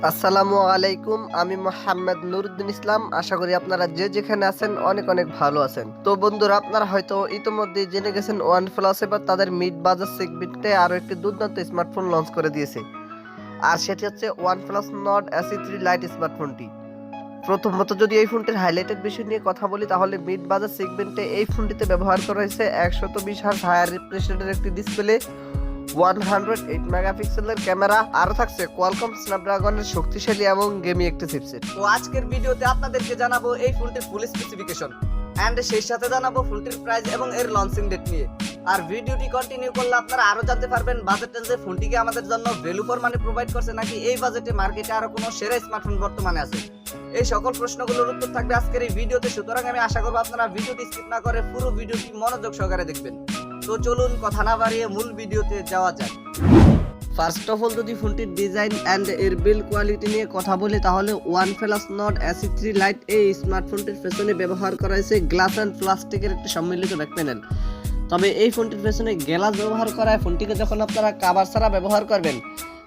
আসসালামু আলাইকুম, আমি মোহাম্মদ নুরুদ্দিন ইসলাম। আশা করি আপনারা যে যেখানে আছেন অনেক অনেক ভালো আছেন। তো বন্ধুরা, আপনারা হয়তো ইতিমধ্যে জেনে গেছেন ওয়ানপ্লাস এবার তাদের মিড বাজার সেগমেন্টে আরো একটি দুর্দান্ত স্মার্টফোন লঞ্চ করে দিয়েছে। আর সেটি হচ্ছে ওয়ানপ্লাস নট SE3 লাইট স্মার্টফোনটি। প্রথমত যদি এই ফোনটির হাইলাইটেড বিষয় নিয়ে কথা বলি, তাহলে মিড বাজার সেগমেন্টে এই ফোনটিতে ব্যবহার করা হয়েছে 120 হার্জ হায়ার রিফ্রেশ রেটের একটি ডিসপ্লে, 108 মেগাপিক্সেলের ক্যামেরা, আর থাকছে কোয়ালকম স্ন্যাপড্রাগনের শক্তিশালী এবং গেমি একটি চিপসেট। তো আজকের ভিডিওতে আপনাদেরকে জানাবো এই ফোনটির ফুল স্পেসিফিকেশন এন্ড সেই সাথে জানাবো ফোনটির প্রাইস এবং এর লঞ্চিং ডেট নিয়ে। আর ভিডিওটি কন্টিনিউ করলে আপনারা আরো জানতে পারবেন বাজেট রেঞ্জে ফোনটিকে আমাদের জন্য ভ্যালু ফর মানি প্রোভাইড করছে নাকি এই বাজেটে মার্কেটে আরো কোনো সেরা স্মার্টফোন বর্তমানে আছে। এই সকল প্রশ্নগুলোর উত্তর থাকবে আজকের এই ভিডিওতে, সুতরাং আমি আশা করবো আপনারা ভিডিওটি স্কিপ না করে পুরো ভিডিওটি মনোযোগ সহকারে দেখবেন। তো চলুন কথা না বাড়িয়ে মূল ভিডিওতে যাওয়া যাক। ফার্স্ট অফ অল যদি ফোনটির ডিজাইন অ্যান্ড এর বিল্ড কোয়ালিটি নিয়ে কথা বলি, তাহলে ওয়ানপ্লাস নট SE3 লাইট এই স্মার্টফোনটির পেছনে ব্যবহার করা হয়েছে গ্লাস অ্যান্ড প্লাস্টিকের একটি সম্মিলিত ব্যাক প্যানেল। তবে এই ফোনটির পেছনে গ্লাস ব্যবহার করায় ফোনটিকে যখন আপনারা কাভার ছাড়া ব্যবহার করবেন,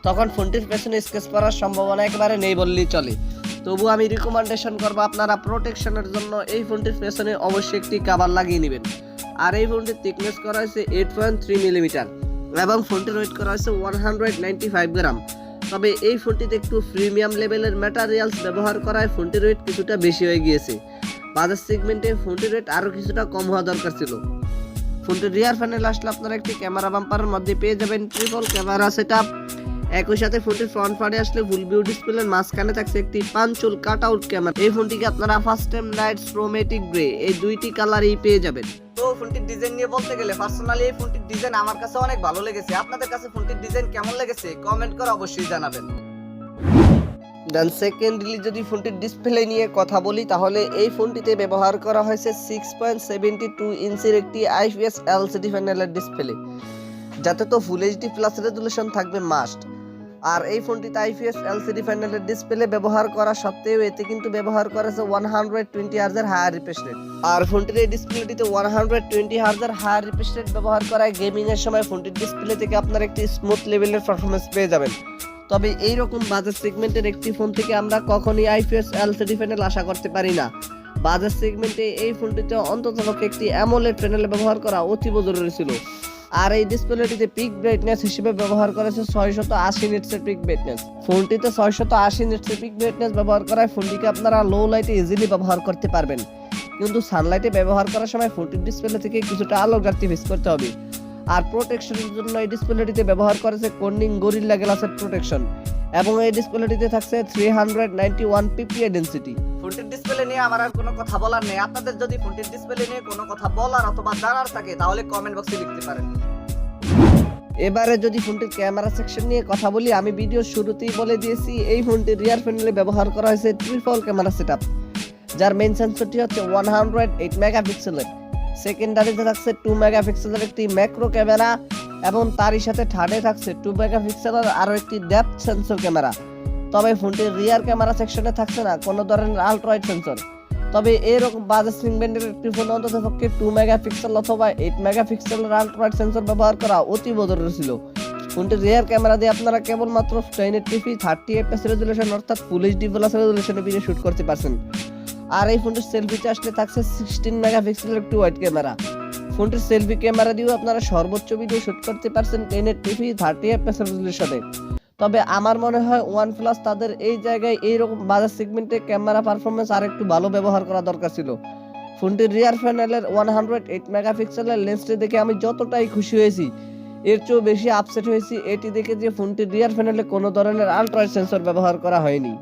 তখন ফোনটির পেছনে স্কেচ করার সম্ভাবনা একেবারে নেই বললেই চলে। তবু আমি রিকমেন্ডেশন করবো আপনারা প্রোটেকশনের জন্য এই ফোনটির পেছনে অবশ্যই একটি কাভার লাগিয়ে নেবেন। আর এই ফোনটির থিকনেস করা হয়েছে 8.3 মিলিমিটার এবং ফোনটির ওয়েট করা হয়েছে 195 গ্রাম। তবে এই ফোনটিতে একটু প্রিমিয়াম লেভেলের ম্যাটেরিয়ালস ব্যবহার করায় ফোনটির ওয়েট কিছুটা বেশি হয়ে গিয়েছে। বাজার সেগমেন্টে ফোনটির ওয়েট আরও কিছুটা কম হওয়া দরকার ছিল। ফোনটির রিয়ার প্যানেল আসলে আপনারা একটি ক্যামেরা বাম্পারের মধ্যে পেয়ে যাবেন ট্রিপল ক্যামেরা সেটআপ। একই সাথে ফোনটির ফ্রন্ট পার্টে আসলে ফুল ভিউ ডিসপ্লের মাঝখানে থাকছে একটি পাঞ্চুল কাট আউট ক্যামেরা। এই ফোনটিকে আপনারা ফার্স্ট টাইম লাইট ক্রোমেটিক গ্রে এই দুইটি কালারই পেয়ে যাবেন। তো ফোনটির ডিজাইন নিয়ে বলতে গেলে পার্সোনালি এই ফোনটির ডিজাইন আমার কাছে অনেক ভালো লেগেছে। আপনাদের কাছে ফোনটির ডিজাইন কেমন লেগেছে কমেন্ট করে অবশ্যই জানাবেন। দেন সেকেন্ডলি যদি ফোনটির ডিসপ্লে নিয়ে কথা বলি, তাহলে এই ফোনটিতে ব্যবহার করা হয়েছে 6.72 ইঞ্চির একটি IPS LCD প্যানেলের ডিসপ্লে, যাতে তো ফুল HD প্লাস রেজুলেশন থাকবে মাস্ট। আর এই ফোনটিতে IPS LCD প্যানেলের ডিসপ্লে ব্যবহার করা সত্ত্বেও এতে কিন্তু ব্যবহার করেছে 120 হার্জের হায়ার রিফ্রেশ রেট। আর ফোনটির এই ডিসপ্লেটিতে 120 হার্জের হায়ার রিফ্রেশ রেট ব্যবহার করায় গেমিং এর সময় ফোনটির ডিসপ্লে থেকে আপনারা একটি স্মুথ লেভেলের পারফরম্যান্স পেয়ে যাবেন। তবে এই রকম বাজেট সেগমেন্টের একটি ফোন থেকে আমরা কখনোই IPS LCD প্যানেল আশা করতে পারি না। বাজেট সেগমেন্টে এই ফোনটিতে অন্ততপক্ষে একটি অ্যামোলেড প্যানেল ব্যবহার করা অতীব জরুরি ছিল। আর এই ডিসপ্লেটিতে পিক ব্রাইটনেস হিসেবে ব্যবহার করেছে 680 নিটসের পিক ব্রাইটনেস। ফোনটিতে 680 নিটসের পিক ব্রাইটনেস ব্যবহার করায় ফোনটিকে আপনারা লো লাইটে ইজিলি ব্যবহার করতে পারবেন, কিন্তু সানলাইটে ব্যবহার করার সময় ফোনটির ডিসপ্লে থেকে কিছুটা আলোর ঘাটতি ফেস করতে হবে। আর প্রোটেকশনের জন্য এই ডিসপ্লেটিতে ব্যবহার করেছে কর্নিং গরিল্লা গ্লাসের প্রোটেকশন এবং এই ডিসপ্লেটিতে থাকছে 391 PPI ডেনসিটি। ফোনটির ডিসপ্লে নিয়ে আমার আর কোনো কথা বলার নেই। আপনাদের যদি ফোনটির ডিসপ্লে নিয়ে কোনো কথা বলার অথবা জানার থাকে তাহলে কমেন্ট বক্সে লিখতে পারেন। এবারে যদি ফোনটির ক্যামেরা সেকশন নিয়ে কথা বলি, আমি ভিডিওর শুরুতেই বলে দিয়েছি এই ফোনটির রিয়ার প্যানেলে ব্যবহার করা হয়েছে ট্রিপল ক্যামেরা সেটআপ, যার মেইন সেন্সরটি হচ্ছে 108 মেগাপিক্সেলের। সেকেন্ডারিতে থাকছে 2 মেগাপিক্সেলের একটি ম্যাক্রো ক্যামেরা এবং তারই সাথে থার্ডে থাকছে 2 মেগাপিক্সেলের আরও একটি ডেপথ সেন্সর ক্যামেরা। তবে ফোনটির রিয়ার ক্যামেরা সেকশনে থাকছে না কোনো ধরনের আল্ট্রা ওয়াইড সেন্সর। তবে এরকম বাজেট সেগমেন্টের একটি ফোন অন্ততপক্ষে 2 মেগাপিক্সেল অথবা 8 মেগাপিক্সেলের আল্ট্রা ওয়াইড সেন্সর ব্যবহার করা অতি জরুরি ছিল। ফোনটির রিয়ার ক্যামেরা দিয়ে আপনারা কেবলমাত্র 1080p 30fps রেজুলেশন অর্থাৎ ফুল HD প্লাস রেজুলেশনে ভিডিও শুট করতে পারছেন। আর এই ফোনটির সেলফিতে আসলে থাকছে 16 মেগাপিক্সেলের একটি ওয়াইড ক্যামেরা। ফোনটির সেলফি ক্যামেরা দিয়েও আপনারা সর্বোচ্চ ভিডিও শুট করতে পারছেন 1080p 30fps রেজুলেশনে। তবে আমার মনে হয় ওয়ানপ্লাস তাদের এই জায়গায় এইরকম বাজার সেগমেন্টে ক্যামেরা পারফরমেন্স আর একটু ভালো ব্যবহার করা দরকার ছিল। ফোনটির রিয়ার প্যানেলের 108 মেগাপিক্সেলের লেন্সটি দেখে আমি যতটাই খুশি হয়েছি, এর চেয়েও বেশি আপসেট হয়েছি এটি দেখে যে ফোনটির রিয়ার প্যানেলে কোনো ধরনের আল্ট্রা ওয়াইড সেন্সর ব্যবহার করা হয়নি।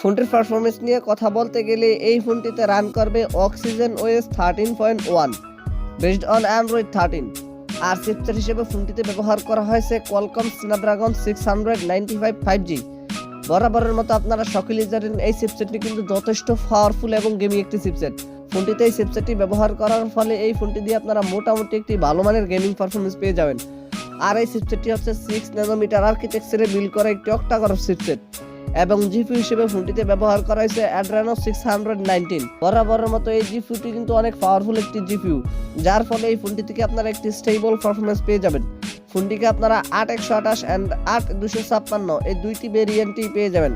ফোনটির পারফরমেন্স নিয়ে কথা বলতে গেলে এই ফোনটিতে রান করবে oxygen OS 13.1 based on Android 13। আর চিপসেট হিসেবে ফোনটিতে ব্যবহার করা হয়েছে কোয়ালকম স্ন্যাপড্রাগন 695 5G। বরাবরের মতো আপনারা সকলেই জানেন এই চিপসেটটি কিন্তু যথেষ্ট পাওয়ারফুল এবং গেমিং একটি চিপসেট। ফোনটিতে এই চিপসেটটি ব্যবহার করার ফলে এই ফোনটি দিয়ে আপনারা মোটামুটি একটি ভালো মানের গেমিং পারফরমেন্স পেয়ে যাবেন। আর এই চিপসেটটি হচ্ছে 6 ন্যানোমিটার আর্কিটেকচারে বিল্ড করা একটি অক্টাকোর চিপসেট এবং জিপিইউ হিসেবে ফোনটিতে ব্যবহার করা হয়েছে Adreno 619। বরাবরের মতো এই জিপিইউটি কিন্তু অনেক পাওয়ারফুল একটি জিপিইউ, যার ফলে এই ফোনটি থেকে আপনারা একটি স্টেবল পারফরমেন্স পেয়ে যাবেন। ফোনটিকে আপনারা 8128 অ্যান্ড 8256 এই দুইটি ভেরিয়েন্টই পেয়ে যাবেন।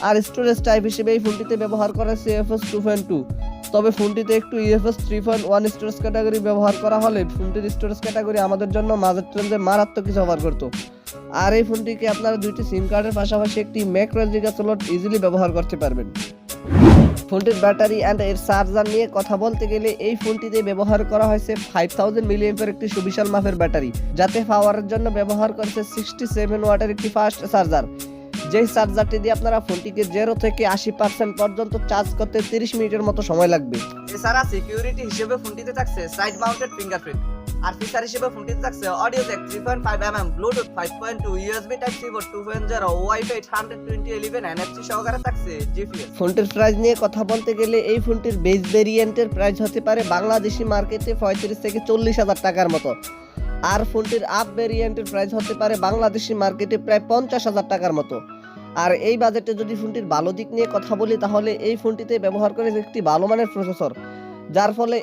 আর স্টোরেজ টাইপ হিসেবে এই ফোনটিতে ব্যবহার করা হয়েছে UFS 2.2, তবে ফোনটিতে একটু UFS 3.1 স্টোরেজ ক্যাটাগরি ব্যবহার করা হলে ফোনটির স্টোরেজ ক্যাটাগরি আমাদের জন্য বাজেট রেঞ্জে মারাত্মক কিছু অফার করতো। আর এই ফোনটিকে আপনারা দুইটি সিম কার্ডের পাশাপাশি একটি ম্যাক্রো জিগা স্লট ইজিলি ব্যবহার করতে পারবেন। ফোনটির ব্যাটারি অ্যান্ড এর চার্জার নিয়ে কথা বলতে গেলে এই ফোনটিতে ব্যবহার করা হয়েছে 5000 মিলিঅ্যাম্পের একটি সুবিশাল মাপের ব্যাটারি, যাতে পাওয়ারের জন্য ব্যবহার করেছে 67 ওয়াটের একটি ফাস্ট চার্জার। যেই চার্জারটি দিয়ে আপনারা ফোনটিকে 0 থেকে 80% পর্যন্ত চার্জ করতে 30 মিনিটের মতো সময় লাগবে। এছাড়া সিকিউরিটি হিসেবে ফোনটিতে থাকছে সাইড মাউন্টেড ফিঙ্গারপ্রিন্ট, আর ফিচার হিসেবে ফোনটিতে থাকছে audio jack 3.5 Bluetooth 5.2, USB type C port 2.0, WiFi 12011 NFC সহকারে থাকছে জিপিএস। ফোনটির প্রাইস নিয়ে কথা বলতে গেলে এই ফোনটির বেস ভেরিয়েন্টের প্রাইস হতে পারে বাংলাদেশি মার্কেটে 35 থেকে 40,000 টাকার মতো, আর ফোনটির আপ ভেরিয়েন্টের প্রাইস হতে পারে বাংলাদেশি মার্কেটে প্রায় 50,000 টাকার মতো। আর এই বাজেটে যদি ফোনটির ভালো দিক নিয়ে কথা বলি তাহলে এই ফোনটিতে ব্যবহার করে একটি ভালো মানের প্রসেসর, যার ফলে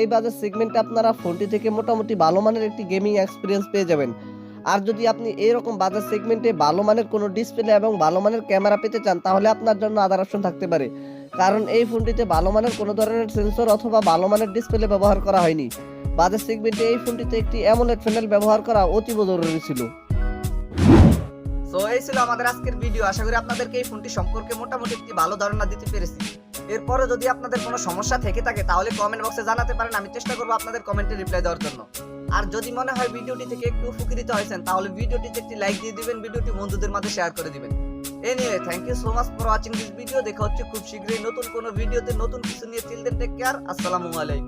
এই বাজেট সেগমেন্টে আপনারা ফোনটি থেকে মোটামুটি ভালো মানের একটি গেমিং এক্সপিরিয়েন্স পেয়ে যাবেন। আর যদি আপনি এইরকম বাজেট সেগমেন্টে ভালো মানের কোনো ডিসপ্লে এবং ভালো মানের ক্যামেরা পেতে চান তাহলে আপনার জন্য আদার অপশন থাকতে পারে, কারণ এই ফোনটিতে ভালো মানের কোনো ধরনের সেন্সর অথবা ভালো মানের ডিসপ্লে ব্যবহার করা হয়নি। বাজেট সেগমেন্টে এই ফোনটিতে একটি অ্যামোলেড প্যানেল ব্যবহার করা অতীব জরুরি ছিল। সো এই ছিল আমাদের আজকের ভিডিও। আশা করি আপনাদেরকে এই ফোনটি সম্পর্কে মোটামুটি একটি ভালো ধারণা দিতে পেরেছি। এরপরে যদি আপনাদের কোনো সমস্যা থেকে থাকে তাহলে কমেন্ট বক্সে জানাতে পারেন, আমি চেষ্টা করবো আপনাদের কমেন্টে রিপ্লাই দেওয়ার জন্য। আর যদি মনে হয় ভিডিওটি থেকে একটু উপকৃত হয়েছেন তাহলে ভিডিওটিতে একটি লাইক দিয়ে দিবেন, ভিডিওটি বন্ধুদের মাঝে শেয়ার করে দিবেন। Anyway, thank you so much for watching this video. দেখা হচ্ছে খুব শীঘ্রই নতুন কোনো ভিডিওতে নতুন কিছু নিয়ে। টিল দেন টেক কেয়ার, আসসালামু আলাইকুম।